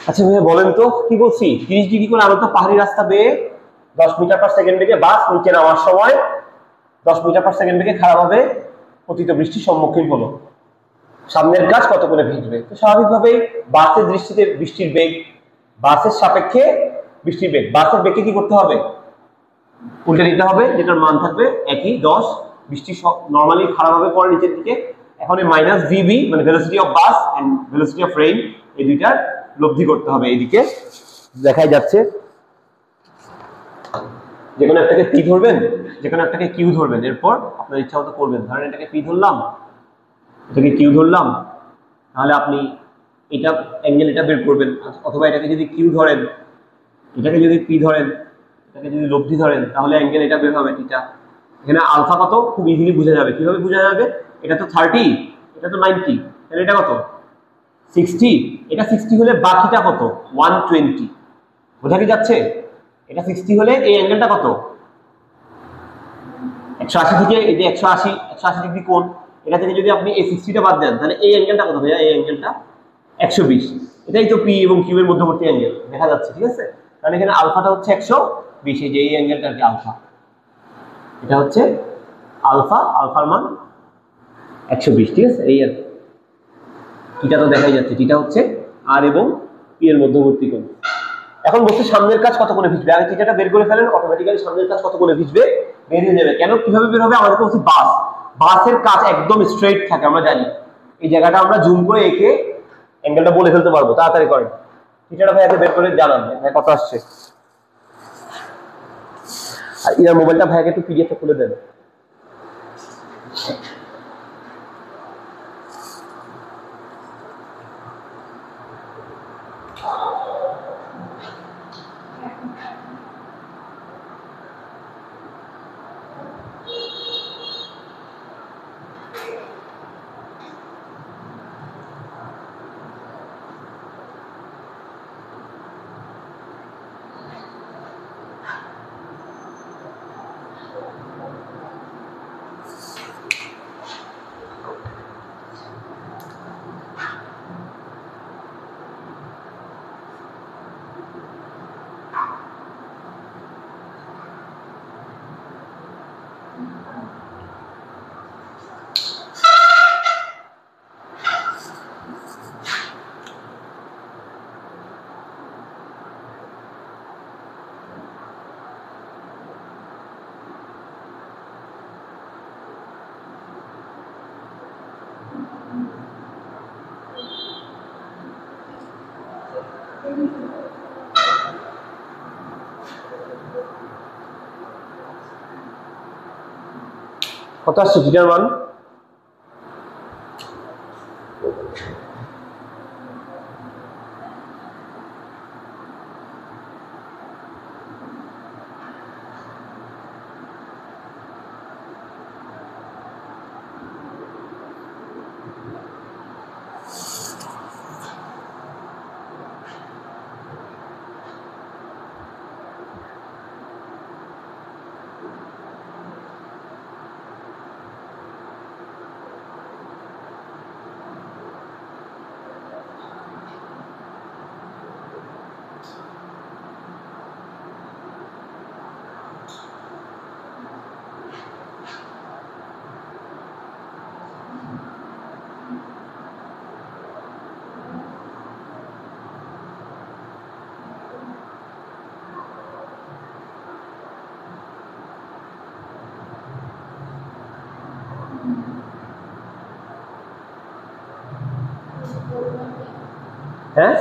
আচ্ছা ভাইয়া বলেন তো কি বলছি, 30 ডিগ্রি করে আলো তো পাহাড়ি রাস্তা বেয়ে 10 মিটার পার সেকেন্ড বেগে বাস নিচে নামার সময় 10 মিটার পার সেকেন্ড বেগে খারাপভাবে পতিত বৃষ্টির সম্মুখীন হলো, সামনের কাজ কত করে ভিজবে? তো স্বাভাবিকভাবেই বাসের দৃষ্টিতে বৃষ্টির বেগ, বাসের সাপেক্ষে বৃষ্টির বেগ, বাসের বেগকে কি করতে হবে? উল্টে দিতে হবে, যেটার মান থাকবে একই 10। বৃষ্টি নর্মালি খারাপভাবে পড়ে নিচের দিকে, এখন এই মাইনাস ভিবি মানে velocity of bus and velocity of rain, এই দুইটার লব্ধি করতে হবে। এইদিকে দেখাই যাচ্ছে, যেকোনো একটাকে পি ধরবেন, যেকোনো একটাকে কিউ ধরবেন, এরপর আপনার ইচ্ছা মতো করবেন। ধরেন এটাকে পি ধরলাম, এটাকে কিউ ধরলাম, তাহলে আপনি এটা অ্যাঙ্গেল এটা বের করবেন, অথবা এটাকে যদি কিউ ধরেন, এটাকে যদি পি ধরেন, এটাকে যদি লব্ধি ধরেন, তাহলে অ্যাঙ্গেল এটা বের হবে থিটা। এখানে আলফা কত খুব ইজিলি বোঝা যাবে। কিভাবে বোঝা যাবে? এটা তো 30, এটা তো 90, তাহলে এটা কত 60, এটা 60 হলে বাকিটা কত 120। বোঝা কি যাচ্ছে? এটা 60 হলে এই অ্যাঙ্গেলটা কত 180 থেকে, এই যে 180 ডিগ্রি কোণ, এটা থেকে যদি আপনি এই 60টা বাদ দেন, তাহলে এই অ্যাঙ্গেলটা কত ভাইয়া? এই অ্যাঙ্গেলটা 120। এটাই তো পি এবং কিউ এর মধ্যবর্তী অ্যাঙ্গেল, দেখা যাচ্ছে ঠিক আছে? কারণ এখানে আলফাটা হচ্ছে 120, এই যে এই অ্যাঙ্গেলটা আর কি আলফা, এটা হচ্ছে আলফা, আলফার মান 120, ঠিক আছে? এই আর টিটা তো দেখাই যাচ্ছে, টিটা হচ্ছে আর এবং পি এর মধ্যবর্তী কোণ। এখন বলছে সামনের কাজ কত কোণে ভিজবে, আগে টিটাটা বের করে ফেলেন, অটোমেটিক্যালি সামনের কাজ কত কোণে ভিজবে বের হয়ে যাবে। কেন, কিভাবে বের হবে? আমাদের বলছি বাস, বাসের কাজ একদম স্ট্রেইট থাকে, আমরা জানি। এই জায়গাটা আমরা জুম করে এঁকে অ্যাঙ্গেলটা বলে ফেলতে পারবো, তাড়াতাড়ি করেন। টিটাটা ভাইয়াকে বের করে জানান ভাই কত আসছে। আর ইনার মোবাইলটা ভাইয়াকে একটু পিডিএফটা খুলে দেন। কত আসছে টিটার মান? হ্যাঁ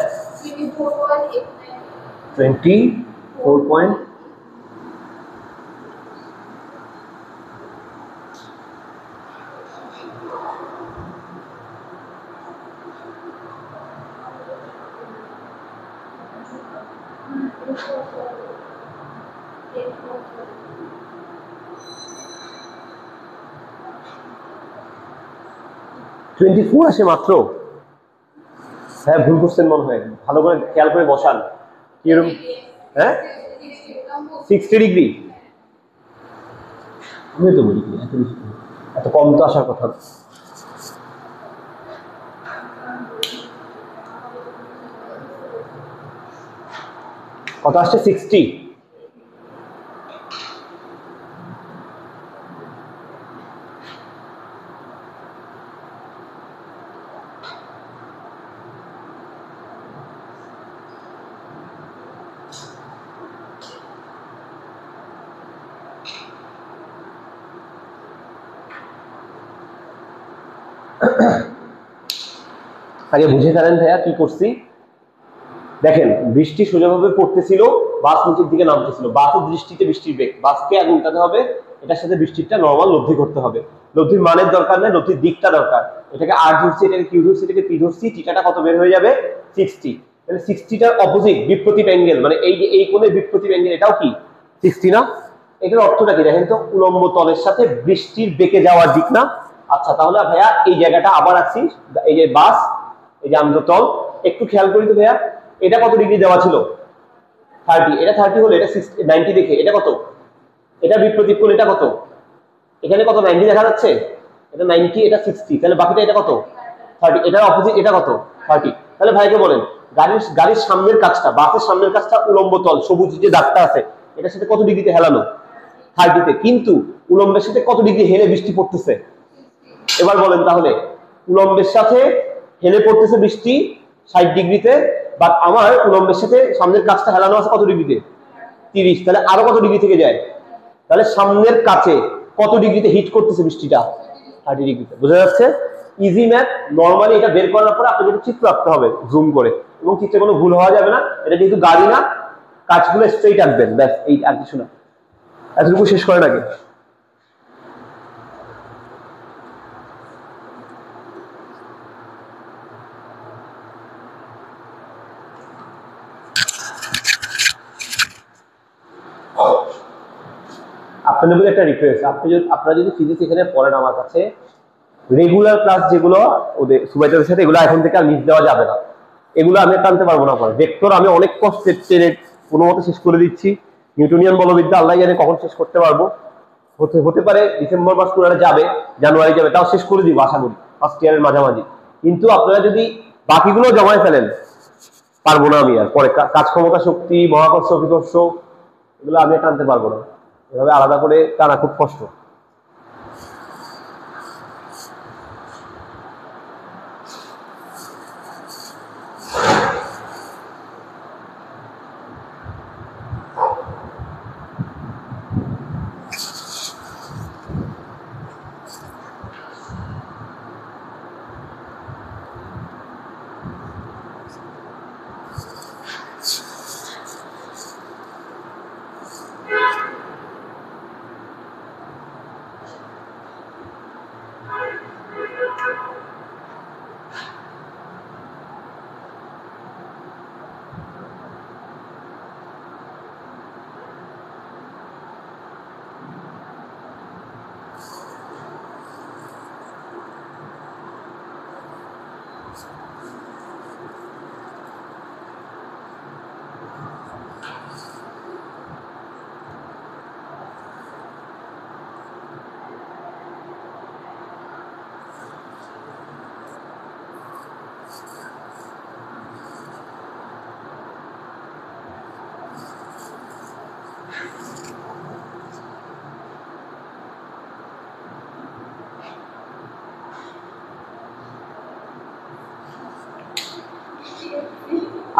24. আসে মাত্র। হ্যাঁ ভুল করছেন মনে হয়, ভালো করে খেয়াল করে বসান কিরকম। হ্যাঁ 60 ডিগ্রি, আমি তো বলি এত কম তো আসার কথা। কত আসছে 60। আগে বুঝে ফেলেন ভাইয়া কি করছি। দেখেন বৃষ্টি সোজাভাবে পড়তেছিল, বাস নিচের দিকে নামতেছিল, বাসের দৃষ্টিতে বৃষ্টির বেগ, বাসকে আগে উল্টাতে হবে, এটার সাথে বৃষ্টিটা নর্মাল লব্ধি করতে হবে। লব্ধির মানের দরকার নেই, লব্ধির দিকটা দরকার। এটাকে আর ধরছি, এটাকে কিউ ধরছি, এটাকে পি ধরছি, টিটাটা কত বের হয়ে যাবে 60। তাহলে 60টার অপোজিট বিপরীত অ্যাঙ্গেল, মানে এই যে এই কোণের বিপরীত অ্যাঙ্গেল, এটাও কি 60 না? এটার অর্থটা কি দেখেন তো, উলম্ব তলের সাথে বৃষ্টির বেঁকে যাওয়ার দিক না? আচ্ছা তাহলে ভাইয়া এই জায়গাটা আবার আসছি, এই যে বাস, এই যে আন্তঃতল, একটু খেয়াল করি তো ভাইয়া, এটা কত ডিগ্রি দেওয়া ছিল 30, এটা 30 হলো, এটা 90 দেখে এটা কত, এটা বিপরীত কোণ, এটা কত, এখানে কত 90 দেখা যাচ্ছে, এটা 90, এটা 60, তাহলে বাকিটা এটা কত 30, এটার অপোজিট এটা কত 30। তাহলে ভাইকে বলেন গাড়ির সামনের কাজটা, বাসের সামনের কাজটা উলম্ব তল সবুজ যে দাগটা আছে এটার সাথে কত ডিগ্রিতে হেলানো 30-তে, কিন্তু উলম্বের সাথে কত ডিগ্রি হেলে বৃষ্টি পড়তেছে? এবার বলেন তাহলে উলম্বের সাথে হেলে পড়তেছে বৃষ্টি 60 ডিগ্রিতে, বাট আমার উলম্বের সাথে সামনের কাজটা হেলানো আছে কত ডিগ্রিতে 30, তাহলে আরো কত ডিগ্রি থেকে যায়? তাহলে সামনের কাছে কত ডিগ্রিতে হিট করতেছে বৃষ্টিটা 30 ডিগ্রিতে। বোঝা যাচ্ছে? Easy math. নর্মালি এটা বের করার পরে আপনাকে চিত্র আঁকতে হবে জুম করে, এবং চিত্রে কোনো ভুল হওয়া যাবে না। এটা যেহেতু গাড়ি না, কাজগুলো স্ট্রেইট আঁকবেন, ব্যাস, এই আর কিছু না। এতটুকু শেষ করেন আগে। আপনাদের মধ্যে একটা রিকোয়েস্ট, আপনারা যদি ফিজিক্স এখানে পড়েন আমার কাছে, রেগুলার ক্লাস যেগুলো ওদের সুপারভাইজারের সাথে, এগুলো এখন থেকে আর মিস দেওয়া যাবে না। এগুলো আমি টানতে পারবো না পরে। ভেক্টর আমি অনেক কষ্টে টেনে কোনো মতো শেষ করে দিচ্ছি। নিউটনিয়ান বলবিদ্যা আল্লাহ জানে কখন শেষ করতে পারবো। হতে পারে ডিসেম্বর মাস পুরো যাবে, জানুয়ারি যাবে, তাও শেষ করে দিব আশা করি ফার্স্ট ইয়ারের মাঝামাঝি। কিন্তু আপনারা যদি বাকিগুলো জমায় ফেলেন, পারবো না আমি আর পরে। কাজ ক্ষমতা শক্তি, মহাকর্ষ বিকর্ষ, এগুলো আমি টানতে পারবো না, এভাবে আলাদা করে টানা খুব কষ্ট।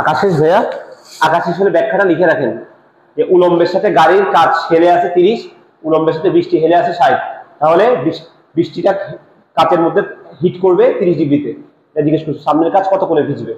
আকাশের ভাইয়া, আকাশের সাথে ব্যাখ্যাটা লিখে রাখেন যে উলম্বের সাথে গাড়ির কাজ হেলে আছে 30, উলম্বের সাথে বৃষ্টি হেলে আছে 60, তাহলে বৃষ্টিটা কাচের মধ্যে হিট করবে 30 ডিগ্রিতে। জিজ্ঞেস করছি সামনের কাজ কত কোণে ভিজবে।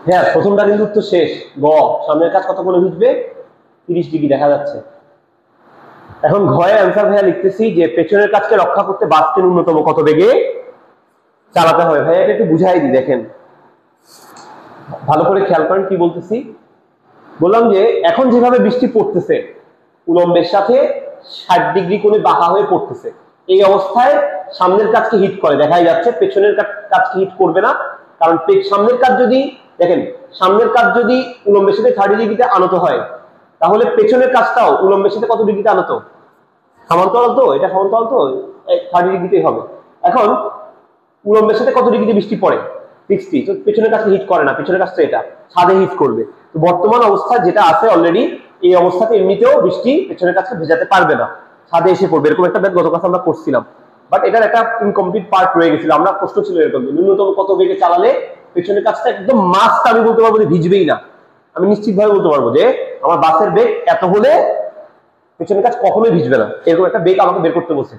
হ্যাঁ, প্রথমটা কিন্তু উত্তর শেষ। গ, সামনের কাজ কত কোণে ভিজবে? 30 ডিগ্রি দেখা যাচ্ছে। এখন ঘয়ে অ্যান্সার ভাইয়া লিখতেছি যে পেছনের কাজকে রক্ষা করতে বাসকে ন্যূনতম কত বেগে চালাতে হবে। ভাইয়া এটা একটু বুঝাই দিই, দেখেন ভালো করে খেয়াল করেন কি বলতেছি। বললাম যে এখন যেভাবে বৃষ্টি পড়তেছে উলম্বের সাথে 60 ডিগ্রি কোণে বাঁকা হয়ে পড়তেছে, এই অবস্থায় সামনের কাজকে হিট করে, দেখাই যাচ্ছে পেছনের কাজকে হিট করবে না। কারণ সামনের কাজ যদি দেখেন, সামনের কাজ যদি উলম্বের সাথে 30 ডিগ্রিতে আনত হয়, তাহলে পেছনের কাজটাও উলম্বের সাথে কত ডিগ্রিতে আনত? সমান্তরাল তো, এটা সমান্তরাল তো, 30 ডিগ্রিতেই হবে। এখন উলম্বের সাথে কত ডিগ্রিতে বৃষ্টি পড়ে? 60। তো পেছনের কাছে হিট করে না, পেছনের কাছে এটা ছাদে হিট করবে। তো বর্তমান অবস্থা যেটা আছে অলরেডি, এই অবস্থাতে এমনিতেও বৃষ্টি পেছনের কাছে ভেজাতে পারবে না, ছাদে এসে পড়বে। এরকম একটা ব্যাগ গত কাছে আমরা করছিলাম, বাট এটার একটা ইনকমপ্লিট পার্ট রয়ে গেছিল। আমরা প্রশ্ন ছিল এরকম, ন্যূনতম কত বেগে চালালে পেছনের কাজটা একদম মাস্ট আমি বলতে পারবো যে ভিজবেই না। আমি নিশ্চিত ভাবে বলতে পারবো যে আমার বাসের বেগ এত হলে পেছনের কাজ কখনোই ভিজবে না, এরকম একটা বেগ আমাকে বের করতে বলছে।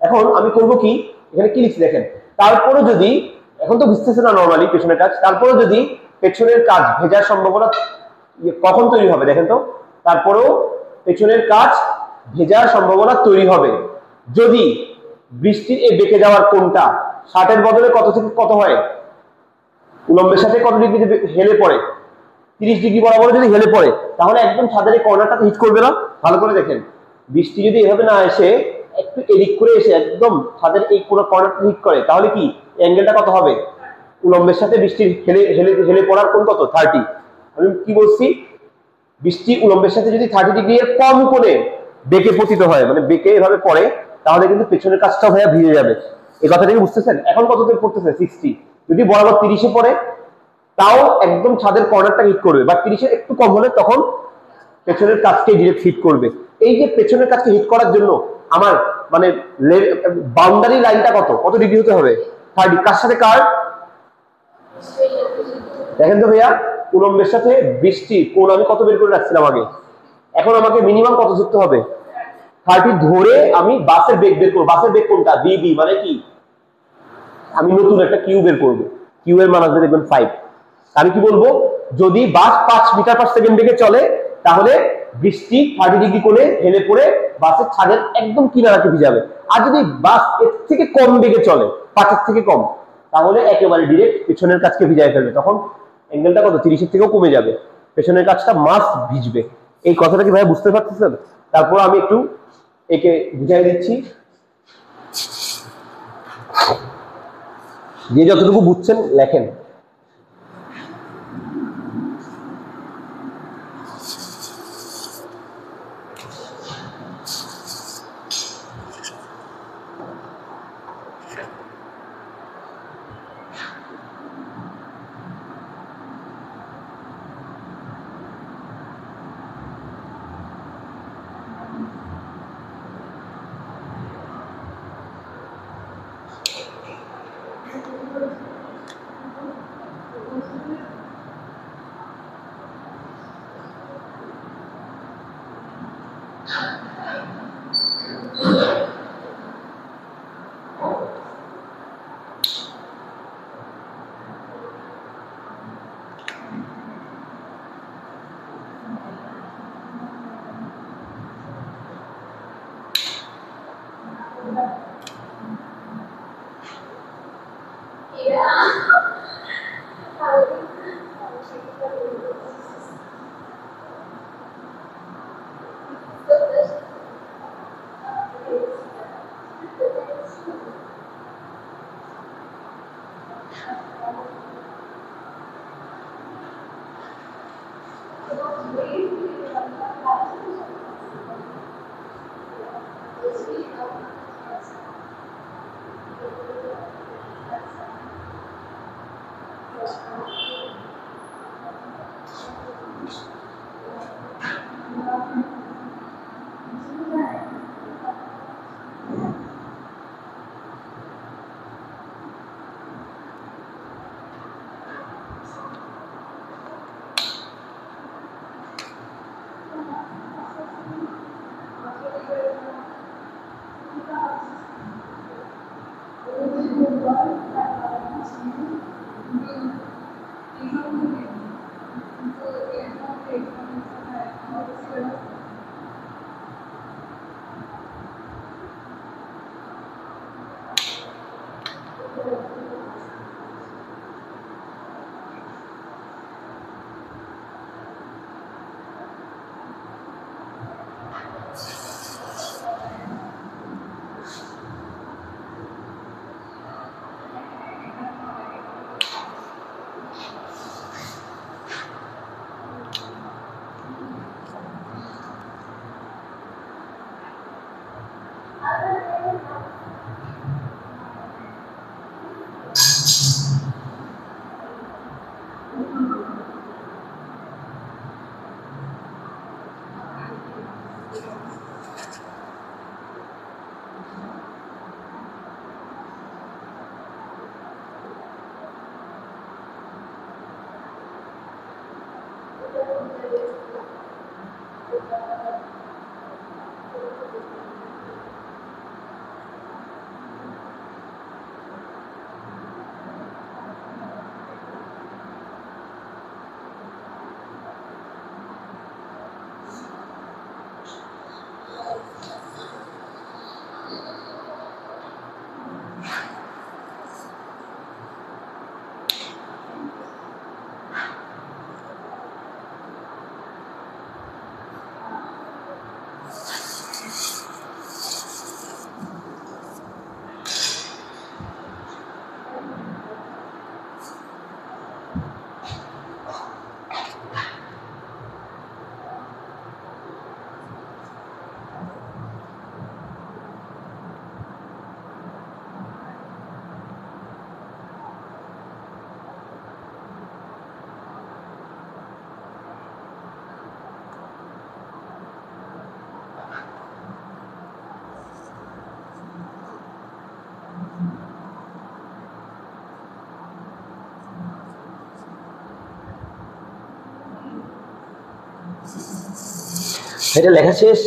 এখন আমি করবো কি, এখানে কি লিখছি দেখেন, তারপরে যদি এখন তো ভিজতেছে না নর্মালি পেছনের কাজ, তারপরে যদি পেছনের কাজ ভেজার সম্ভাবনা কখন তৈরি হবে দেখেন তো, তারপরেও পেছনের কাজ ভেজার সম্ভাবনা তৈরি হবে যদি বৃষ্টির এই বেঁকে যাওয়ার কোণটা 60-এর বদলে কত থেকে কত হয়, উলম্বের সাথে কত ডিগ্রি হেলে পড়ে, 30 ডিগ্রি বরাবর যদি হেলে পড়ে, তাহলে একদম ছাদের এই কর্নারটাতে হিট করবে না। ভালো করে দেখেন, বৃষ্টি যদি এভাবে না এসে একটু এদিক করে এসে একদম ছাদের এই পুরো কর্নারটা হিট করে, তাহলে কি অ্যাঙ্গেলটা কত হবে? উলম্বের সাথে বৃষ্টির হেলে হেলে হেলে পড়ার কোণ কত? 30। আমি কি বলছি, বৃষ্টি উলম্বের সাথে যদি 30 ডিগ্রি এর কম কোণে বেঁকে পতিত হয়, মানে বেঁকে এভাবে পড়ে, তাহলে কিন্তু পেছনের কাজটাও ভাইয়া ভিজে যাবে। এই কথাটা কি বুঝতেছেন? এখন কততে পড়তেছে? 60। যদি বরাবর 30-এ পড়ে, তাও একদম ছাদের কর্নারটা হিট করবে, বা 30-এর একটু কম হলে তখন পেছনের কাজকে ডিরেক্ট হিট করবে। এই যে পেছনের কাজকে হিট করার জন্য আমার মানে বাউন্ডারি লাইনটা কত কত ডিগ্রি হতে হবে? 30। কার সাথে কার? দেখেন তো ভাইয়া, উলম্বের সাথে বৃষ্টি কোণ আমি কত বের করে রাখছিলাম আগে, এখন আমাকে মিনিমাম কত ধরতে হবে? 30 ধরে আমি বাসের বেগ বের করবো। বাসের বেগ কোনটা? বিবি, মানে কি আমি নতুন একটা কিউ বের করবো, কিউ এর মান আসবে দেখবেন 5। আমি কি বলবো, যদি বাস 5 মিটার পার সেকেন্ড বেগে চলে, তাহলে বৃষ্টি 30 ডিগ্রি কোণে হেলে পড়ে বাসের ছাদের একদম কিনারাকে ভিজাবে। আর যদি বাস এর থেকে কম বেগে চলে, 5-এর থেকে কম, তাহলে একেবারে ডিরেক্ট পেছনের কাজকে ভিজায় ফেলবে। তখন অ্যাঙ্গেলটা কত? 30-এর থেকেও কমে যাবে, পেছনের কাজটা মাস্ট ভিজবে। এই কথাটা কি ভাই বুঝতে পারতেছেন? তারপর আমি একটু একে বুঝাই দিচ্ছি, যে যতটুকু বুঝছেন লেখেন। এটা লেখা শেষ।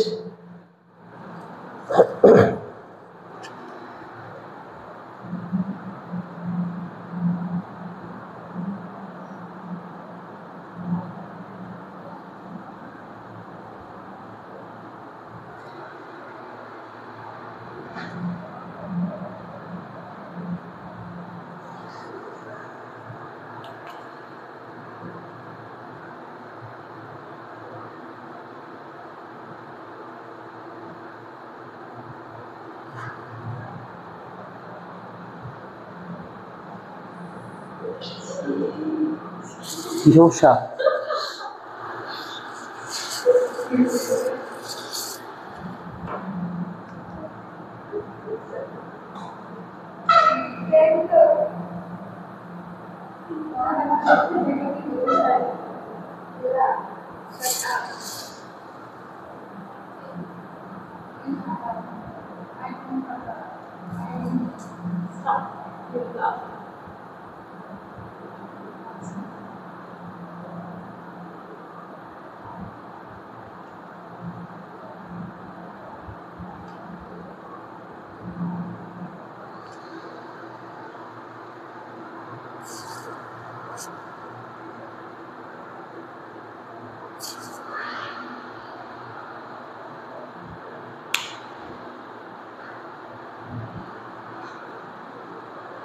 কি সমস্যা?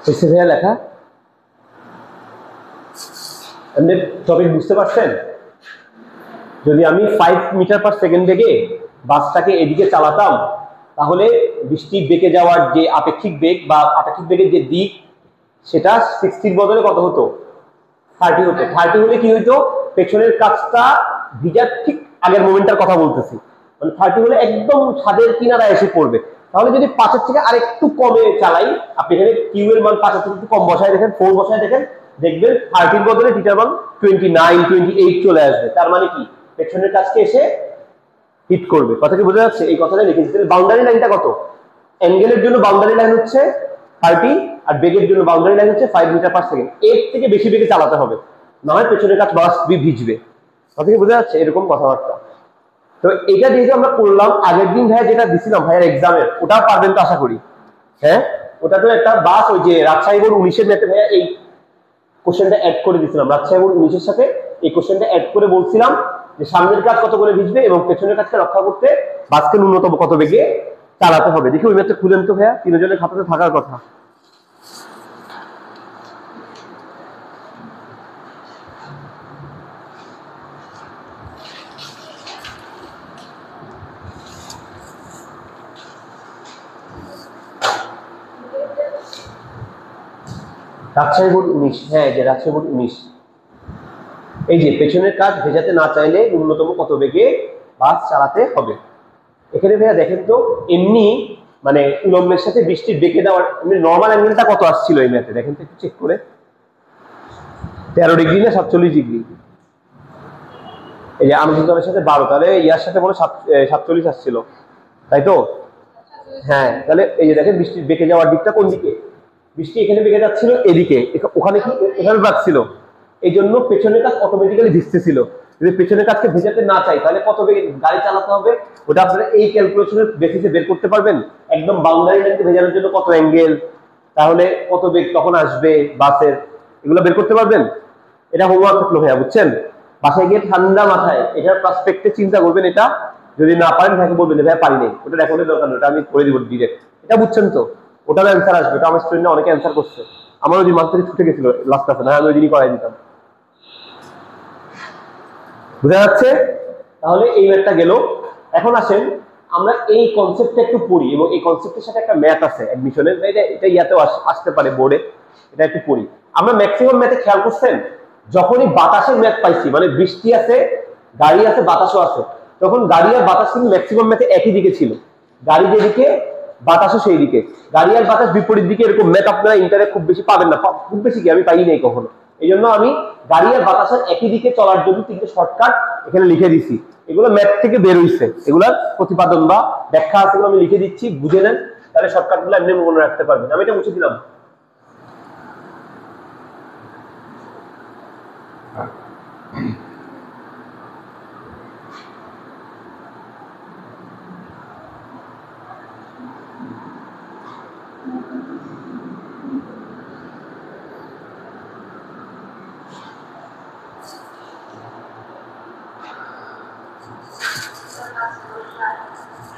হয়েছে ভাইয়া লেখা? আপনি টপিক বুঝতে পারছেন? যদি আমি 5 মিটার পার সেকেন্ড বেগে বাসটাকে এদিকে চালাতাম, তাহলে বৃষ্টি বেঁকে যাওয়ার যে আপেক্ষিক বেগ বা আপেক্ষিক বেগের যে দিক, সেটা 60 বদলে কত হতো? 30 হতো। 30 হলে কি হইতো? পেছনের কাজটা ভিজার ঠিক আগের মোমেন্টটার কথা বলতেছি, মানে 30 হলে একদম ছাদের কিনারায় এসে পড়বে। তাহলে যদি 5-এর থেকে আরেকটু কমে চালাই, আপনি এখানে কিউ এর মান 5-এর থেকে একটু কম বসায় দেখেন, 4 বসায় দেখেন, দেখবেন 30 বদলে থিটার মান 29, 28 চলে আসবে। তার মানে কি পেছনের কাজকে এসে হিট করবে। কথা কি বোঝা যাচ্ছে? এই কথাটা লিখে দিচ্ছি। বাউন্ডারি লাইনটা কত? অ্যাঙ্গেলের জন্য বাউন্ডারি লাইন হচ্ছে 30, আর বেগের জন্য বাউন্ডারি লাইন হচ্ছে 5 মিটার পার সেকেন্ড। এর থেকে বেশি বেগে চালাতে হবে, না হয় পেছনের কাজ বাস ভিজবে। কথা কি বোঝা যাচ্ছে? এরকম কথাবার্তা। তো এটা যেহেতু আমরা করলাম, আগের দিন ভাইয়া যেটা দিছিলাম ভাইয়ার এক্সামের, ওটা পারবেন তো আশা করি। হ্যাঁ, ওটা তো একটা বাস, ওই যে রাজশাহী বোর্ড 19-এর ম্যাথে ভাইয়া এই কোশ্চেনটা অ্যাড করে দিয়েছিলাম। রাজশাহী বোর্ড 19-এর সাথে এই কোশ্চেনটা অ্যাড করে বলছিলাম যে সামনের কাজ কত করে ভিজবে এবং পেছনের কাজকে রক্ষা করতে বাসকে ন্যূনতম কত বেগে চালাতে হবে। দেখি ওই ম্যাথটা খুলেন তো ভাইয়া, তিনজনের খাতাতে থাকার কথা। রাজশাহী বোর্ড 19, হ্যাঁ যে রাজশাহী বোর্ড 19। এই যে পেছনের কাজ ভেজাতে না চাইলে ন্যূনতম কত বেগে বাস চালাতে হবে। এখানে ভাইয়া দেখেন তো, এমনি মানে উলম্বের সাথে বৃষ্টির বেঁকে দেওয়ার নর্মাল অ্যাঙ্গেলটা কত আসছিল এই ম্যাথে, দেখেন তো একটু চেক করে। 13 ডিগ্রি না 47 ডিগ্রি? এই যে আনুষ্ঠানিকের সাথে 12, তাহলে ইয়ার সাথে মনে 47 আসছিল, তাই তো? হ্যাঁ, তাহলে এই যে দেখেন বৃষ্টির বেঁকে যাওয়ার দিকটা কোন দিকে? বৃষ্টি এখানে বেঁকে যাচ্ছিল এদিকে, ওখানে কি এভাবে বাঁকছিল, এই জন্য পেছনের কাজ অটোমেটিক্যালি ভিজতেছিল। যদি পেছনের কাজকে ভেজাতে না চাই, তাহলে কত বেগে গাড়ি চালাতে হবে, ওটা আপনারা এই ক্যালকুলেশনের বেসিসে বের করতে পারবেন। একদম বাউন্ডারি লাইনকে ভেজানোর জন্য কত অ্যাঙ্গেল, তাহলে কত বেগ তখন আসবে বাসের, এগুলো বের করতে পারবেন। এটা হোমওয়ার্ক থাকলো ভাইয়া, বুঝছেন? বাসায় গিয়ে ঠান্ডা মাথায় এটার প্রসপেক্টে চিন্তা করবেন। এটা যদি না পারেন ভাইকে বলবেন ভাইয়া পারি নাই, ওটা রেকর্ডের দরকার নেই, ওটা আমি করে দিব ডিরেক্ট। এটা বুঝছেন তো? ওটার অ্যান্সার আসবে। এটা আমার স্টুডেন্টরা অনেকে অ্যান্সার করছে, আমারও যে মাস থেকে ছুটে গেছিল লাস্ট ক্লাসে, না আমি ওই দিনই করাই দিতাম। বুঝা যাচ্ছে? তাহলে এই ম্যাথটা গেল। এখন আসেন আমরা এই কনসেপ্টটা একটু পড়ি, এবং এই কনসেপ্টের সাথে একটা ম্যাথ আছে অ্যাডমিশনের, এটা ইয়াতেও আসতে পারে বোর্ডে, এটা একটু পড়ি। আমরা ম্যাক্সিমাম ম্যাথে খেয়াল করছেন, যখনই বাতাসের ম্যাথ পাইছি, মানে বৃষ্টি আছে, গাড়ি আছে, বাতাসও আছে, তখন গাড়ি আর বাতাস কিন্তু ম্যাক্সিমাম ম্যাথে একই দিকে ছিল। গাড়ি যেদিকে বাতাসও সেই দিকে, গাড়ি আর বাতাস বিপরীত দিকে, এরকম ম্যাথ আপনারা ইন্টারে খুব বেশি পাবেন না, খুব বেশি কি আমি পাই নাই কখনো। এই জন্য আমি গাড়ি আর বাতাসের একই দিকে চলার জন্য 3টে শর্টকাট এখানে লিখে দিছি। এগুলো ম্যাথ থেকে বের হইছে, এগুলার প্রতিপাদন বা ব্যাখ্যা আছে, আমি লিখে দিচ্ছি, বুঝে নেন, তাহলে শর্টকাট গুলো এমনি মনে রাখতে পারবেন। আমি এটা মুছে দিলাম।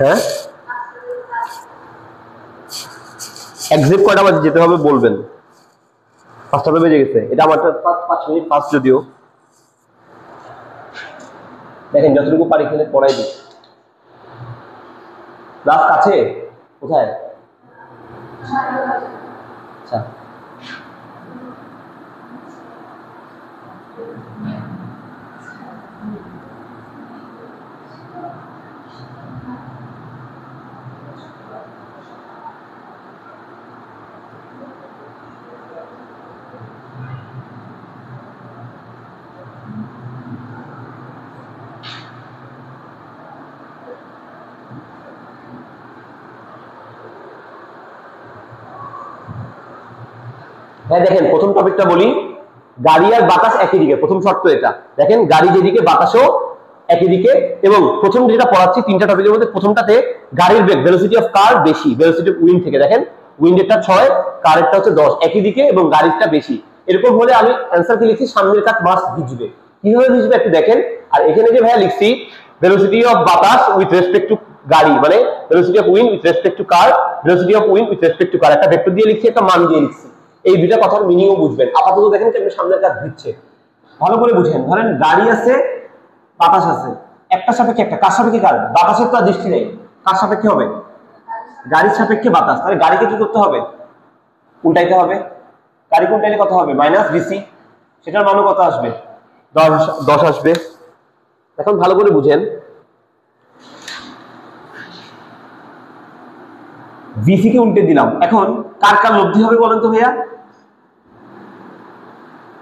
হ্যাঁ, এক্সাক্ট কয়টা বাজে যেতে হবে বলবেন। 5টা বেজে গেছে, এটা আমার 5 মিনিট ফাস্ট, যদিও দেখেন যতটুকু পারি খেলে পড়াই দিই। ক্লাস কাছে কোথায়? আচ্ছা, হ্যাঁ দেখেন প্রথম টপিকটা বলি, গাড়ি আর বাতাস একই দিকে, প্রথম শর্ত এটা। দেখেন গাড়ি যেদিকে বাতাসও একই দিকে, এবং প্রথম যেটা পড়াচ্ছি 3টা টপিকের মধ্যে প্রথমটাতে গাড়ির বেগ ভেলোসিটি অফ কার বেশি ভেলোসিটি অফ উইন্ড থেকে, দেখেন উইন্ডেরটা 6, কারেরটা হচ্ছে 10, একই দিকে এবং গাড়িরটা বেশি। এরকম হলে আমি অ্যান্সার কি লিখছি, সামনের কাজ মাস ভিজবে। কিভাবে ভিজবে একটু দেখেন। আর এখানে যে ভাইয়া লিখছি ভেলোসিটি অফ বাতাস উইথ রেসপেক্ট টু গাড়ি, মানে velocity of wind with respect to car, velocity of wind with respect to car, একটা ভেক্টর দিয়ে লিখছি, একটা মান দিয়ে লিখছি। এই দুইটা কথার মিনিংও বুঝবেন। আপাতত দেখেন কেমন সামনের কাজ দিচ্ছে, ভালো করে বুঝেন। ধরেন গাড়ি আছে, বাতাস আছে, একটা সাপেক্ষে একটা, কার সাপেক্ষে কার? বাতাসের তো আর দৃষ্টি নেই, কার সাপেক্ষে হবে? গাড়ির সাপেক্ষে বাতাস। তাহলে গাড়িকে কি করতে হবে? উল্টাইতে হবে। গাড়িকে উল্টাইলে কত হবে? Minus VC. সেটার মানও কত আসবে? 10 আসবে। এখন ভালো করে বুঝেন, ভিসি কে উল্টে দিলাম, এখন কার কার লব্ধি হবে বলেন তো ভাইয়া?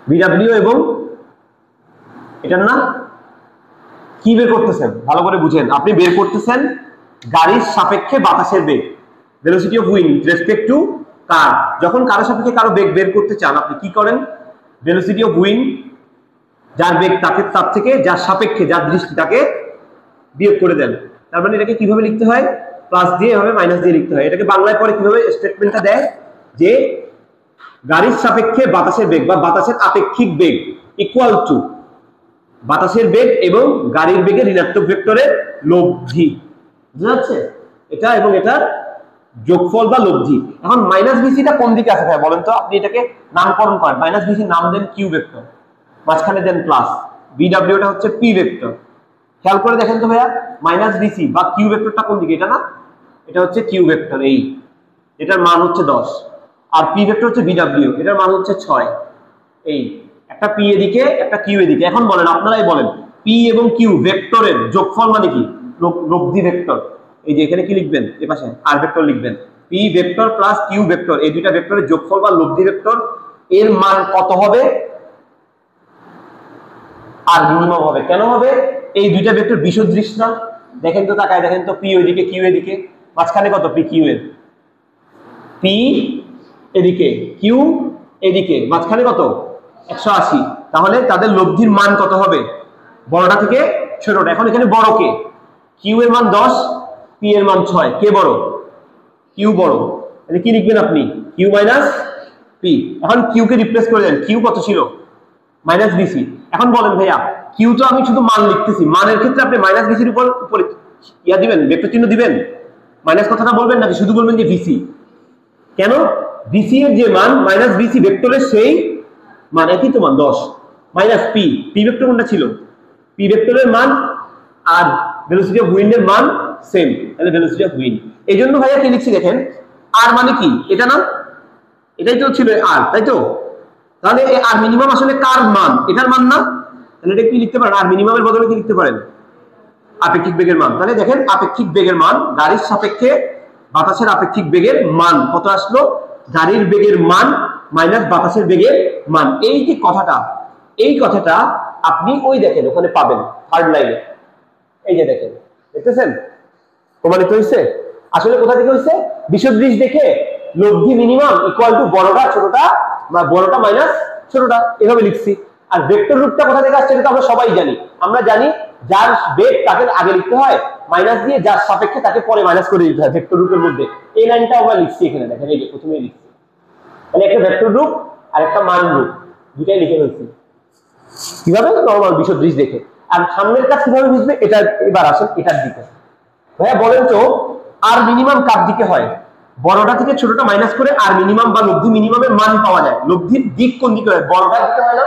বিডব্লিউ এবং এটার না? কি বের করতেছেন? ভালো করে বুঝেন, আপনি বের করতেছেন গাড়ির সাপেক্ষে বাতাসের বেগ, velocity of wind respect to car. যখন কারো সাপেক্ষে কারো বেগ বের করতে চান, আপনি কি করেন? ভেলোসিটি অফ উইন্ড, যার বেগ তাকে, তার থেকে যার সাপেক্ষে, যার দৃষ্টি, তাকে বিয়োগ করে দেন। তার মানে এটাকে কিভাবে লিখতে হয়? প্লাস দিয়ে হবে, মাইনাস দিয়ে লিখতে হয়। এটাকে বাংলায় পরে কিভাবে স্টেটমেন্টটা দেয় যে গাড়ির সাপেক্ষে বাতাসের বেগ বা বাতাসের আপেক্ষিক বেগ ইকুয়াল টু বাতাসের বেগ এবং গাড়ির বেগের ঋণাত্মক ভেক্টরের লব্ধি। বুঝা যাচ্ছে? এটা এবং এটার যোগফল বা লব্ধি। এখন মাইনাস ভিসিটা কোন দিকে আছে ভাই বলেন তো? আপনি এটাকে নামকরণ করেন, মাইনাস ভিসি নাম দেন কিউ ভেক্টর, মাঝখানে দেন প্লাস, বিডব্লিউটা হচ্ছে পি ভেক্টর। খেয়াল করে দেখেন তো ভাইয়া, মাইনাস ভিসি বা কিউ ভেক্টরটা কোন দিকে? এটা না, এটা হচ্ছে কিউ ভেক্টর, এই এটার মান হচ্ছে 10, আর পি ভেক্টর হচ্ছে বিডব্লিউ, এটার মান হচ্ছে 6। এই একটা পি এদিকে, একটা কিউ এদিকে। এখন বলেন, আপনারাই বলেন, পি এবং কিউ ভেক্টরের যোগফল মানে কি? লব্ধি ভেক্টর। এই যে এখানে কি লিখবেন? এ পাশে আর ভেক্টর লিখবেন, P vector plus Q vector, এই দুইটা ভেক্টরের যোগফল বা লব্ধি ভেক্টর, এর মান কত হবে? আর মিনিমাম হবে। কেন হবে? এই দুইটা ভেক্টর বিসদৃশ না? দেখেন তো, তাকায় দেখেন তো, পি ওইদিকে, কিউ এদিকে, মাঝখানে কত? পি কিউ এর, পি এদিকে, কিউ এদিকে, মাঝখানে কত? 180। তাহলে তাদের লব্ধির মান কত হবে? বড়টা থেকে ছোটটা। এখন এখানে বড় কে? কিউ এর মান 10, পি এর মান 6, কে বড়? কিউ বড়। তাহলে কি লিখবেন আপনি? Q minus P. এখন কিউ কে রিপ্লেস করে দেন, কিউ কত ছিল? Minus BC. এখন বলেন ভাইয়া, কিউ তো আমি শুধু মান লিখতেছি, মানের ক্ষেত্রে আপনি মাইনাস বিসির উপর উপরে ইয়া দিবেন, ভেক্টর চিহ্ন দিবেন, মাইনাস কথাটা বলবেন নাকি শুধু বলবেন যে ভিসি? কেন? ভিসি এর যে মান মাইনাস ভিসি ভেক্টরের সেই মান, একই তো মান 10 মাইনাস পি। পি ভেক্টর কোনটা ছিল? পি ভেক্টরের মান আর ভেলোসিটি অফ উইন্ড এর মান সেম, তাহলে ভেলোসিটি অফ উইন্ড। এই জন্য ভাইয়া কি লিখছি দেখেন, আর মানে কি? এটা না, এটাই তো ছিল আর, তাই তো? তাহলে এই আর মিনিমাম আসলে কার মান? এটার মান না? তাহলে এটা কি লিখতে পারেন? আর মিনিমামের বদলে কি লিখতে পারেন? আপেক্ষিক বেগের মান। তাহলে দেখেন আপেক্ষিক বেগের মান, গাড়ির সাপেক্ষে বাতাসের আপেক্ষিক বেগের মান কত আসলো? গাড়ির বেগের মান মাইনাস বাতাসের বেগের মান। এই যে কথাটা, এই কথাটা আপনি ওই দেখেন ওখানে পাবেন থার্ড লাইনে, এই যে দেখেন, দেখতেছেন প্রমাণিত হয়েছে। আসলে কোথা থেকে হয়েছে? বিসদৃশ দেখে লব্ধি মিনিমাম ইকুয়াল টু বড়টা ছোটটা বা বড়টা মাইনাস ছোটটা, এভাবে লিখছি। আর ভেক্টর রূপটা কোথা থেকে আসছে এটা আমরা সবাই জানি। আমরা জানি যার বেগ তাকে আগে লিখতে হয় মাইনাস দিয়ে, যার সাপেক্ষে তাকে পরে মাইনাস করে দিতে হয় ভেক্টর রূপের মধ্যে। এই লাইনটা আমরা লিখছি এখানে, দেখেন এই যে প্রথমেই লিখছি। তাহলে একটা ভেক্টর রূপ আর একটা মান রূপ, দুটাই লিখে ফেলছি। কিভাবে? নরমাল বিসদৃশ দেখে। আর সামনের কাজ কিভাবে বুঝবে? এটা এবার আসেন এটার দিকে। ভাইয়া বলেন তো, আর মিনিমাম কার দিকে হয়? বড়টা থেকে ছোটটা মাইনাস করে আর মিনিমাম বা লব্ধি মিনিমামের মান পাওয়া যায়। লব্ধির দিক কোন দিকে হয়? বড়টার দিকে হয় না?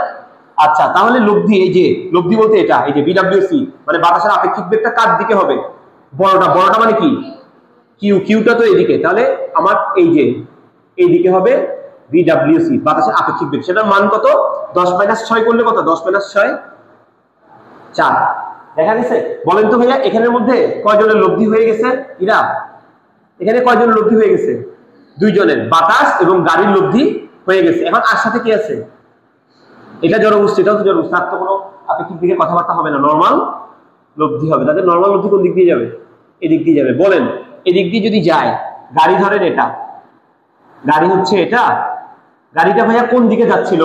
আচ্ছা, তাহলে লব্ধি, এই যে লব্ধি বলতে এটা, এই যে বিডব্লিউসি মানে বাতাসের আপেক্ষিক বেগটা কার দিকে হবে? বড়টা। বড়টা মানে কি? কিউ। কিউটা তো এদিকে, তাহলে আমার এই যে এইদিকে হবে বিডব্লিউসি বাতাসের আপেক্ষিক বেগ। সেটার মান কত? 10 মাইনাস 6 করলে কত? 10 মাইনাস 6 4। দেখা গেছে? বলেন তো ভাইয়া, এখানের মধ্যে কয়জনের লব্ধি হয়ে গেছে? এরা এখানে কয়জনের লব্ধি হয়ে গেছে? 2 জনের, বাতাস এবং গাড়ির লব্ধি হয়ে গেছে। এখন আর সাথে কি আছে? এটা জড়বস্তু, এটাও তো জড়বস্তু, আর তো কোনো আপেক্ষিক দিকে কথাবার্তা হবে না, নরমাল লব্ধি হবে। তাদের নরমাল লব্ধি কোন দিক দিয়ে যাবে? এদিক দিয়ে যাবে। বলেন, এদিক দিয়ে যদি যায়, গাড়ি ধরেন এটা, গাড়ি হচ্ছে এটা, গাড়িটা ভাইয়া কোন দিকে যাচ্ছিল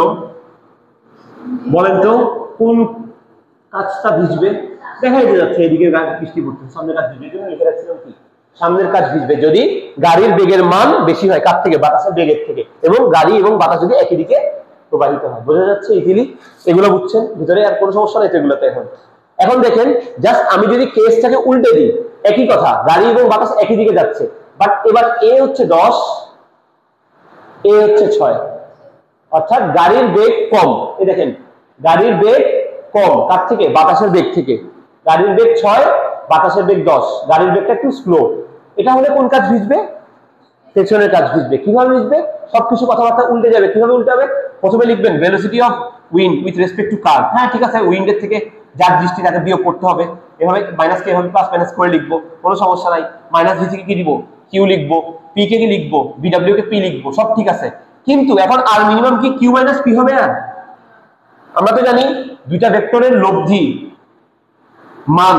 বলেন তো? কোন কাজটা ভিজবে? দেখাই যাচ্ছে এদিকে বৃষ্টি পড়ছে, সামনের কাজ ভিজবে। জন্য লিখে রাখছিলাম কি? সামনের কাজ ভিজবে যদি গাড়ির বেগের মান বেশি হয় কার থেকে? বাতাসের বেগের থেকে, এবং গাড়ি এবং বাতাস যদি একই দিকে প্রবাহিত হয়। বোঝা যাচ্ছে ইজিলি? এগুলো বুঝছেন ভিতরে? আর কোনো সমস্যা নেই তো এগুলোতে? এখন দেখেন, জাস্ট আমি যদি কেসটাকে উল্টে দিই, একই কথা, গাড়ি এবং বাতাস একই দিকে যাচ্ছে, বাট এবার এ হচ্ছে 10, এ হচ্ছে 6। অর্থাৎ গাড়ির বেগ কম। এই দেখেন গাড়ির বেগ কম কার থেকে? বাতাসের বেগ থেকে। গাড়ির বেগ 6, বাতাসের বেগ 10, গাড়ির বেগটা একটু স্লো। এটা হলে কোন কাজ ভিজবে? পেছনের কাজ ভিজবে। কিভাবে ভিজবে? সবকিছু কথাবার্তা উল্টে যাবে। কিভাবে উল্টে হবে? প্রথমে লিখবেন velocity of wind with respect to car. হ্যাঁ ঠিক আছে, উইন্ডের থেকে যার দৃষ্টি তাকে বিয়োগ করতে হবে। এভাবে মাইনাস কে এভাবে প্লাস মাইনাস করে লিখবো, কোনো সমস্যা নাই। মাইনাস ভি থেকে কি দিব? কিউ লিখবো। পি কে কি লিখবো? বিডব্লিউ কে পি লিখবো, সব ঠিক আছে। কিন্তু এখন আর মিনিমাম কি কিউ মাইনাস পি হবে না? আমরা তো জানি দুইটা ভেক্টরের লব্ধি মান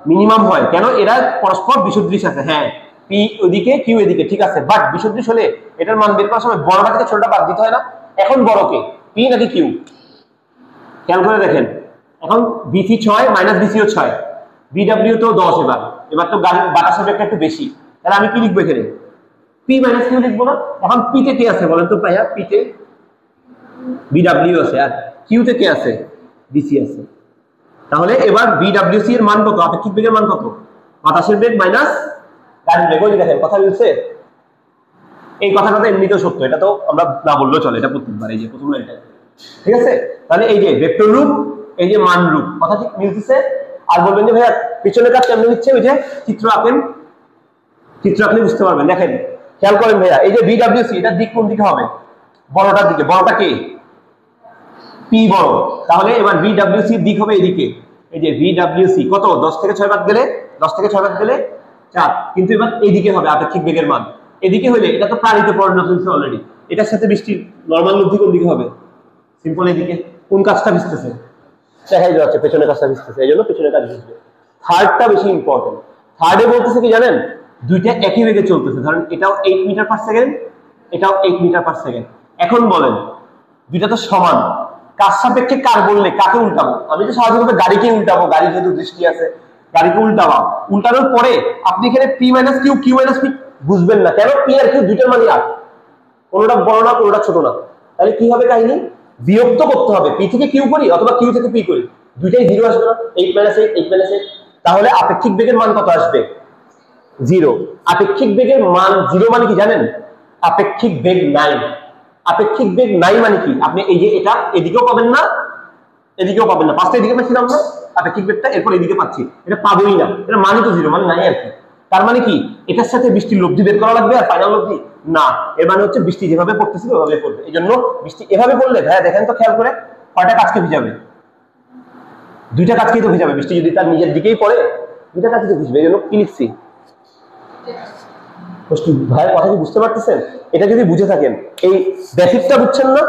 মিনিমাম হয়। কেন? এরা পরস্পর বিসদৃশ আছে। হ্যাঁ, পি ওদিকে কিউ এদিকে, ঠিক আছে। বাট বিসদৃশ হলে এটার মান বের করার সময় বড়টা থেকে ছোটটা বাদ দিতে হয় না? এখন বড় কে, পি নাকি কিউ? খেয়াল করে দেখেন, এখন বিসি 6 মাইনাস বিসিও 6, বিডব্লিউ তো 10। এবার তো গাড়ির বাতাসের বেগটা একটু বেশি, তাহলে আমি কি লিখবো এখানে? পি মাইনাস কিউ লিখবো না? এখন পিতে কে আছে বলেন তো ভাইয়া? পিতে বিডব্লিউ আছে, আর কিউতে কে আছে? বিসি আছে। তাহলে এবার বিডব্লিউসি এর মান কত? আপেক্ষিক বেগের মান কত? বাতাসের বেগ মাইনাস গাড়ির বেগ। ওই দেখেন কথা বলছে, এই কথাটা তো এমনিতেও সত্য, এটা তো আমরা না বললেও চলে, এটা প্রত্যেকবার এই যে প্রথম লাইনটা, ঠিক আছে। তাহলে এই যে ভেক্টর রূপ, এই যে মান রূপ, কথা ঠিক মিলতেছে। আর বলবেন যে ভাইয়া পিছনের কাজ কেমন হচ্ছে? ওই যে চিত্র আঁকেন, চিত্র আঁকলে বুঝতে পারবেন। দেখেন খেয়াল করেন ভাইয়া, এই যে বিডব্লিউসি এটার দিক কোন দিকে হবে? বড়টার দিকে। বড়টা কে? পি বড়। তাহলে এবার বিডব্লিউসি এর দিক হবে এদিকে। এই যে বিডব্লিউসি কত? 10 থেকে 6 বাদ গেলে 10 থেকে 6 বাদ গেলে 4। কিন্তু এবার এদিকে হবে আপেক্ষিক বেগের মান। এদিকে হলে এটা তো প্রাণীতে পরিণত হয়েছে অলরেডি। এটার সাথে বৃষ্টির নরমাল লব্ধি কোন দিকে হবে? সিম্পল এদিকে। কোন কাজটা ভিজতেছে? দেখাই যাচ্ছে পেছনের কাজটা ভিজতেছে, এই জন্য পেছনের কাজ ভিজবে। থার্ডটা বেশি ইম্পর্টেন্ট। থার্ডে বলতেছে কি জানেন? দুইটা একই বেগে চলতেছে। ধরেন এটাও 8 মিটার পার সেকেন্ড, এটাও 8 মিটার পার সেকেন্ড। এখন বলেন দুইটা তো সমান, কার সাপেক্ষে কার বললে কাকে উল্টাবো? আমি তো স্বাভাবিকভাবে গাড়িকে উল্টাবো, গাড়ি যেহেতু দৃষ্টি আছে, গাড়িকে উল্টাবো। উল্টানোর পরে আপনি এখানে P minus Q, Q minus P বুঝবেন না। কেন? পি আর কিউ দুইটার মানে আর, কোনোটা বড় না কোনোটা ছোট না। তাহলে কি হবে কাহিনী? বিয়োগ তো করতে হবে, পি থেকে কিউ করি অথবা কিউ থেকে পি করি, দুইটাই 0 আসবে না? 8 মাইনাস 8, 8 মাইনাস 8। তাহলে আপেক্ষিক বেগের মান কত আসবে? 0। আপেক্ষিক বেগের মান 0 মানে কি জানেন? আপেক্ষিক বেগ নাই। আপেক্ষিক বেগ নাই মানে কি? আপনি এই যে এটা এদিকেও পাবেন না, এদিকেও পাবেন না। পাঁচটা এদিকে পাচ্ছিলাম না আপেক্ষিক বেগটা, এরপর এদিকে পাচ্ছি, এটা পাবোই না। এটা মানে তো 0, মানে নাই আর কি। তার মানে কি এটার সাথে বৃষ্টির লব্ধি বের করা লাগবে আর ফাইনাল লব্ধি না। এর মানে হচ্ছে বৃষ্টি যেভাবে পড়তেছিল ওভাবে পড়বে। এই জন্য বৃষ্টি এভাবে পড়লে ভাইয়া দেখেন তো খেয়াল করে, কয়টা কাজকে ভিজাবে? দুইটা কাজকেই তো ভিজাবে। বৃষ্টি যদি তার নিজের দিকেই পড়ে দুইটা কাজকে ভিজবে। এই জন্য কি লিখছি? ভাইয়ের কথা কি বুঝতে পারতেছেন? এটা যদি বুঝে থাকেন, এই বেসিকটা বুঝছেন না?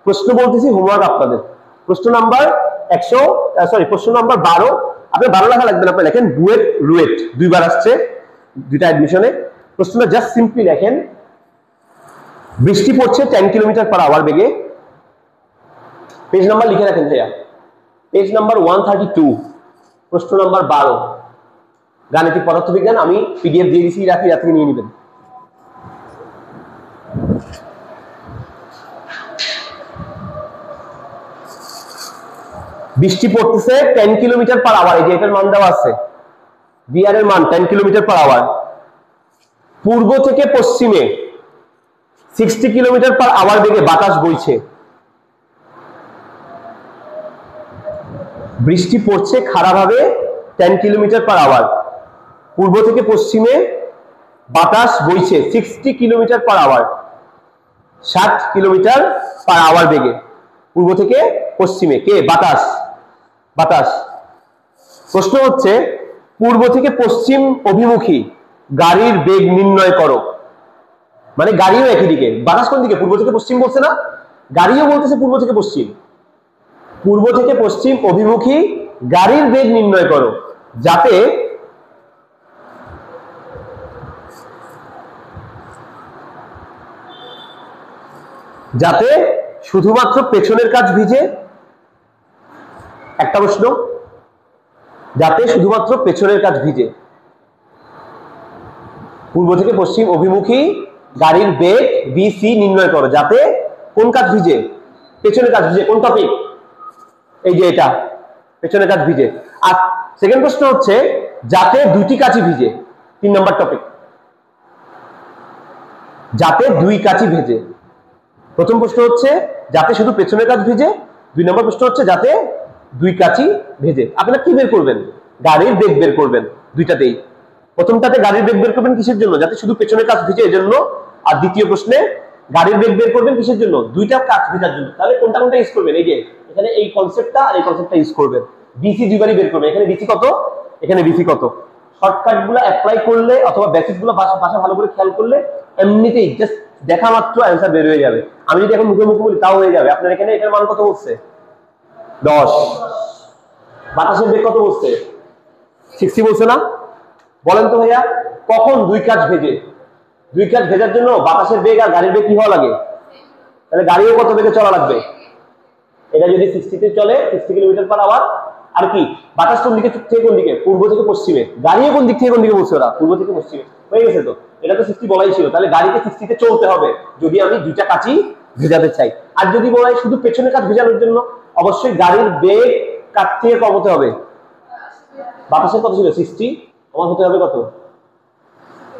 প্রশ্ন বলতেছি, হোমওয়ার্ক আপনাদের। প্রশ্ন নাম্বার 12, আপনি 12 লেখা লাগবে না, আপনি লেখেন ডুয়েট রুয়েট, দুইবার আসছে দুইটা অ্যাডমিশনে। প্রশ্নটা জাস্ট সিম্পলি লেখেন, বৃষ্টি পড়ছে 10 কিলোমিটার পার আওয়ার বেগে। পেজ নাম্বার লিখে রাখেন ভাইয়া, পেজ নাম্বার 132, প্রশ্ন নাম্বার 12, গাণিতিক পদার্থবিজ্ঞান। আমি পিডিএফ দিয়ে দিচ্ছি, রাত্রি নিয়ে নেবেন। বৃষ্টি পড়তেছে 10 কিলোমিটার পার আওয়ার, এই যে এটার মান দেওয়া আছে, বিআর এর মান 10 কিলোমিটার পার আওয়ার। পূর্ব থেকে পশ্চিমে 60 কিলোমিটার পার আওয়ার বেগে বাতাস বইছে। বৃষ্টি পড়ছে খাড়াভাবে 10 কিলোমিটার পার আওয়ার, পূর্ব থেকে পশ্চিমে বাতাস বইছে 60 kilometre per hour, 60 kilometre per hour বেগে। পূর্ব থেকে পশ্চিমে কে? বাতাস। বাতাস। প্রশ্ন হচ্ছে পূর্ব থেকে পশ্চিম অভিমুখী গাড়ির বেগ নির্ণয় করো। মানে গাড়িও একই দিকে, বাতাস কোন দিকে? পূর্ব থেকে পশ্চিম বলছে না? গাড়িও বলতেছে পূর্ব থেকে পশ্চিম। পূর্ব থেকে পশ্চিম অভিমুখী গাড়ির বেগ নির্ণয় করো যাতে শুধুমাত্র পেছনের কাজ ভিজে। একটা প্রশ্ন, যাতে শুধুমাত্র পেছনের কাজ ভিজে। পূর্ব থেকে পশ্চিম অভিমুখী গাড়ির বেগ বিসি নির্ণয় করো যাতে কোন কাজ ভিজে? পেছনের কাজ ভিজে। কোন টপিক? এই যে এটা, পেছনের কাজ ভিজে। আর সেকেন্ড প্রশ্ন হচ্ছে যাতে দুইটি কাজই ভিজে, 3 নম্বর টপিক, যাতে দুই কাজই ভেজে। প্রথম প্রশ্ন হচ্ছে যাতে শুধু পেছনের কাজ ভিজে, 2 নম্বর প্রশ্ন হচ্ছে যাতে দুই কাজই ভেজে। আপনারা কি বের করবেন? গাড়ির বেগ বের করবেন দুইটাতেই। প্রথমটাতে গাড়ির বেগ বের করবেন কিসের জন্য? যাতে শুধু পেছনের কাজ ভিজে এজন্য। আর দ্বিতীয় প্রশ্নে গাড়ির বেগ বের করবেন কিসের জন্য? দুইটা কাজ ভেজার জন্য। তাহলে কোনটা কোনটা ইউজ করবেন? এই যে এখানে এই কনসেপ্টটা আর এই কনসেপ্টটা ইউজ করবেন। বিসি দুইবারই বের করবেন। এখানে বিসি কত, এখানে বিসি কত। শর্টকাট গুলো অ্যাপ্লাই করলে অথবা বেসিক গুলো ভাষা ভালো করে খেয়াল করলে এমনিতেই জাস্ট দেখা মাত্র অ্যান্সার বের হয়ে যাবে। আমি যদি এখন মুখে মুখে বলি তাও হয়ে যাবে। আপনার এখানে এটার মান কত বলছে? 10। বাতাসের বেগ কত বলছে? 60 বলছে না? বলেন তো ভাইয়া, কখন দুই কাজ ভেজে? দুই কাজ ভেজার জন্য বাতাসের বেগ আর গাড়ির বেগ কি হওয়া লাগে? তাহলে গাড়িও কত বেগে চলা লাগবে? এটা যদি 60 তে চলে 60 কিলোমিটার/আওয়ার, আর কি বাতাস কোন দিকে থেকে কোন দিকে? পূর্ব থেকে পশ্চিমে। গাড়িও কোন দিক থেকে কোন দিকে বলছে ওরা? পূর্ব থেকে পশ্চিমে। হয়ে গেছে তো? এটা তো 60 বলাই ছিল। তাহলে গাড়িকে 60 তে চলতে হবে যদি আমি দুইটা কাজই ভেজাতে চাই। আর যদি বলাই শুধু পেছনের কাজ ভেজানোর জন্য, অবশ্যই গাড়ির বেগ কার থেকে কম হতে হবে? বাতাসের কত ছিল? 60, আমার হতে হবে কত?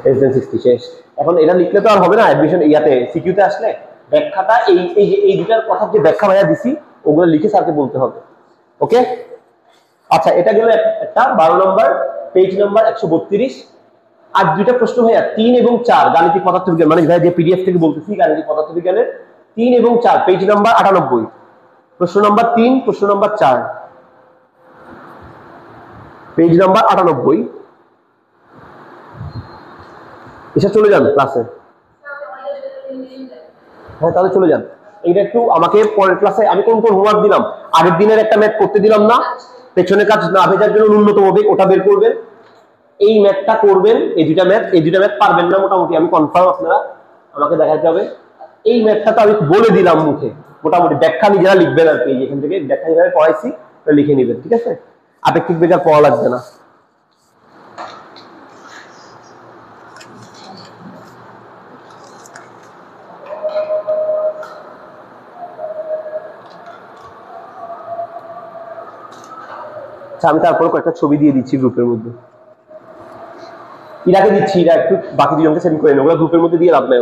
less than 60। শেষ। এখন এটা লিখলে তো আর হবে না অ্যাডমিশন ইয়াতে সিকিউতে আসলে। ব্যাখ্যাটা এই দুটার কথা যে ব্যাখ্যা ভাইয়া দিছি ওগুলো লিখে স্যারকে বলতে হবে। ওকে, আচ্ছা এটা গেল একটা 12 নম্বর, পেজ নাম্বার 132। আর দুইটা প্রশ্ন ভাইয়া 3 এবং 4 গাণিতিক পদার্থবিজ্ঞান, মানে ভাইয়া যে পিডিএফ থেকে বলতেছি গাণিতিক পদার্থবিজ্ঞানের 3 এবং 4 পেজ নাম্বার 98। প্রশ্ন নাম্বার 3, প্রশ্ন নাম্বার 4, পেজ নাম্বার 98। এসে চলে যান ক্লাসে। হ্যাঁ তাহলে চলে যান। এইটা একটু আমাকে পরের ক্লাসে আমি কোন কোন হোমওয়ার্ক দিলাম, আগের দিনের একটা ম্যাথ করতে দিলাম না, পেছনের কাজ না ভেজার জন্য ন্যূনতম বেগ, ওটা বের করবেন। এই ম্যাথটা করবেন। এই দুইটা ম্যাথ পারবেন না মোটামুটি, আমি কনফার্ম, আপনারা আমাকে দেখাতে হবে। এই ম্যাথটা তো আমি বলে দিলাম মুখে, মোটামুটি ব্যাখ্যা নিজেরা লিখবেন আর কি। এখান থেকে ব্যাখ্যা যেভাবে পড়াইছি লিখে নেবেন, ঠিক আছে? আপেক্ষিক বেগ আর পড়া লাগবে না। আমি তারপরে কয়েকটা ছবি দিয়ে দিচ্ছি গ্রুপের মধ্যে। ইরাকে দিচ্ছি, এরা একটু বাকি দুজনকে সেন্ড করে নেবো, গ্রুপের মধ্যে দিয়ে লাভ নাই।